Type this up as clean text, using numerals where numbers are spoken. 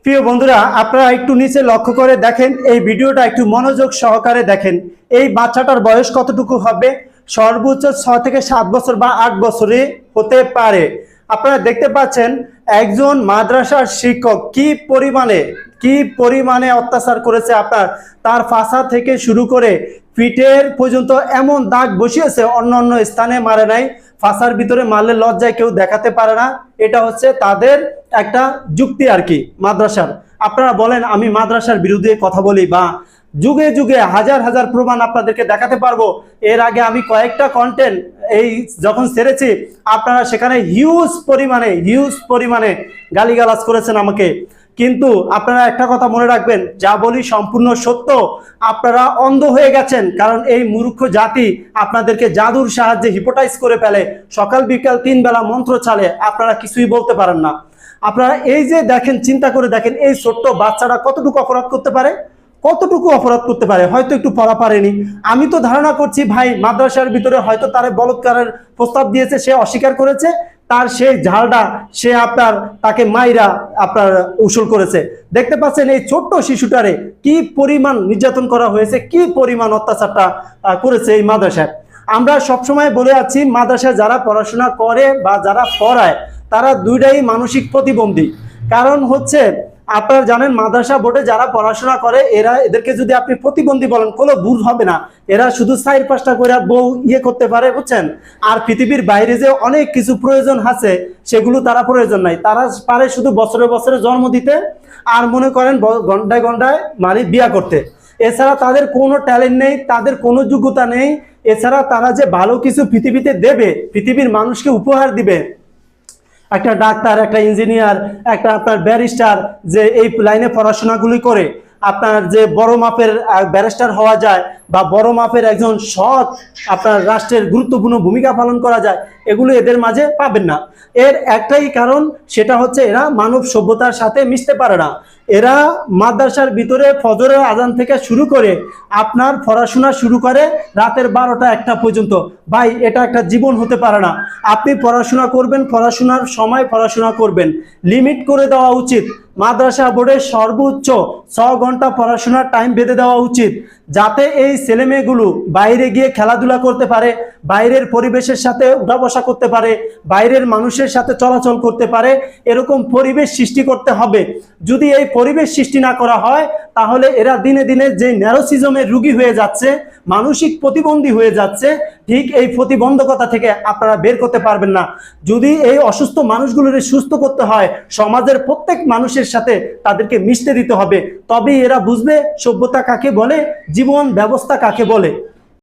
প্রিয় বন্ধুরা, আপনারা একটু নিচে লক্ষ্য করে দেখেন, এই ভিডিওটা একটু মনোযোগ সহকারে দেখেন। এই বাচ্চাটার বয়স কতটুকু হবে? সর্বোচ্চ 6 থেকে 7 বছর বা 8 বছরে হতে পারে। আপনারা দেখতে পাচ্ছেন একজন মাদ্রাসার শিক্ষক কি পরিমাণে অত্যাচার করেছে। তার ফাঁসা থেকে শুরু করে পিঠের পর্যন্ত এমন দাগ বসিয়েছে, অন্য অন্য স্থানে মারে নাই। ফাঁসার ভিতরে মারলে লজ্জায় কেউ দেখাতে পারে না। এটা হচ্ছে তাদের একটা যুক্তি আর কি মাদ্রাসার। আপনারা বলেন আমি মাদ্রাসার বিরুদ্ধে কথা বলি, বা যুগে যুগে হাজার হাজার প্রমাণ আপনাদেরকে দেখাতে পারবো। এর আগে আমি কয়েকটা কন্টেন্ট যখন ছেড়েছি, আপনারা সেখানে হিউজ পরিমাণে গালিগালাজ করেছেন আমাকে। কিন্তু আপনারা একটা কথা মনে রাখবেন, যা বলি সম্পূর্ণ সত্য। আপনারা অন্ধ হয়ে গেছেন, কারণ এই মূর্খ জাতি আপনাদেরকে জাদুর সাহায্যে হিপোটাইজ করে ফেলে। সকাল বিকাল 3 বেলা মন্ত্র চালে, আপনারা কিছুই বলতে পারেন না। আপনারা এই যে দেখেন, চিন্তা করে দেখেন, এই ছোট্ট বাচ্চাটা কতটুকু অপরাধ করতে পারে। হয়তো একটু পড়া পারেনি। আমি তো ধারণা করছি ভাই, মাদ্রাসার ভিতরে হয়তো তার বলৎকারের প্রস্তাব দিয়েছে, সে অস্বীকার করেছে, তার সেই ঝালটা সে তাকে মাইরা উসুল করেছে। দেখতে পাচ্ছেন এই ছোট্ট শিশুটারে কি পরিমাণ নির্যাতন করা হয়েছে, কি পরিমাণ অত্যাচারটা করেছে এই মাদ্রাসায়। আমরা সবসময় বলে আছি, মাদ্রাসায় যারা পড়াশোনা করে বা যারা পড়ায়, তারা দুইটাই মানসিক প্রতিবন্ধী। কারণ হচ্ছে, আপনারা জানেন মাদ্রাসা বোর্ডে যারা পড়াশোনা করে, এদেরকে যদি আপনি প্রতিবন্ধী বলেন, কোনো ভুল হবে না। এরা শুধু 4-5টা করে বউ করতে পারে, বুঝছেন। আর পৃথিবীর বাইরে যে অনেক কিছু প্রয়োজন আছে, সেগুলো তারা প্রয়োজন নাই। তারা পারে শুধু বছরে বছরে জন্ম দিতে, আর মনে করেন ঘন্টায় ঘন্টায় মানে বিয়া করতে। এছাড়া তাদের কোনো ট্যালেন্ট নেই, তাদের কোনো যোগ্যতা নেই। এছাড়া তারা যে ভালো কিছু পৃথিবীতে দেবে, পৃথিবীর মানুষকে উপহার দিবে, একটা ডাক্তার, একটা ইঞ্জিনিয়ার, একটা আপনার ব্যারিস্টার, যে এই লাইনে পড়াশোনাগুলি করে আপনার যে বড় মাপের ব্যারিস্টার হওয়া যায়, বা বড় মাপের একজন সৎ আপনার রাষ্ট্রের গুরুত্বপূর্ণ ভূমিকা পালন করা যায়, এগুলো এদের মাঝে পাবেন না। এর একটাই কারণ, সেটা হচ্ছে এরা মানব সভ্যতার সাথে মিশতে পারে না। এরা মাদ্রাসার ভিতরে ফজরের আজান থেকে শুরু করে আপনার পড়াশোনা শুরু করে রাতের 12টা-1টা পর্যন্ত। ভাই, এটা একটা জীবন হতে পারে না। আপনি পড়াশোনা করবেন, পড়াশোনার সময় পড়াশোনা করবেন, লিমিট করে দেওয়া উচিত। মাদ্রাসা বোর্ডের সর্বোচ্চ 6 ঘন্টা পড়াশোনার টাইম বেঁধে দেওয়া উচিত, যাতে এই ছেলেমেয়েগুলো বাইরে গিয়ে খেলাধুলা করতে পারে, বাইরের পরিবেশের সাথে উঠা বসা করতে পারে, বাইরের মানুষের সাথে চলাচল করতে পারে। এরকম পরিবেশ সৃষ্টি করতে হবে। যদি এই পরিবেশ সৃষ্টি না করা হয়, তাহলে এরা দিনে দিনে যে ন্যারোসিজমের রোগী হয়ে যাচ্ছে, মানসিক প্রতিবন্ধী হয়ে যাচ্ছে, ঠিক এই প্রতিবন্ধকতা থেকে আপনারা বের করতে পারবেন না। যদি এই অসুস্থ মানুষগুলোর সুস্থ করতে হয়, সমাজের প্রত্যেক মানুষের সাথে তাদেরকে মিশতে দিতে হবে। তবেই এরা বুঝবে সভ্যতা কাকে বলে, জীবন ব্যবস্থা কাকে বলে।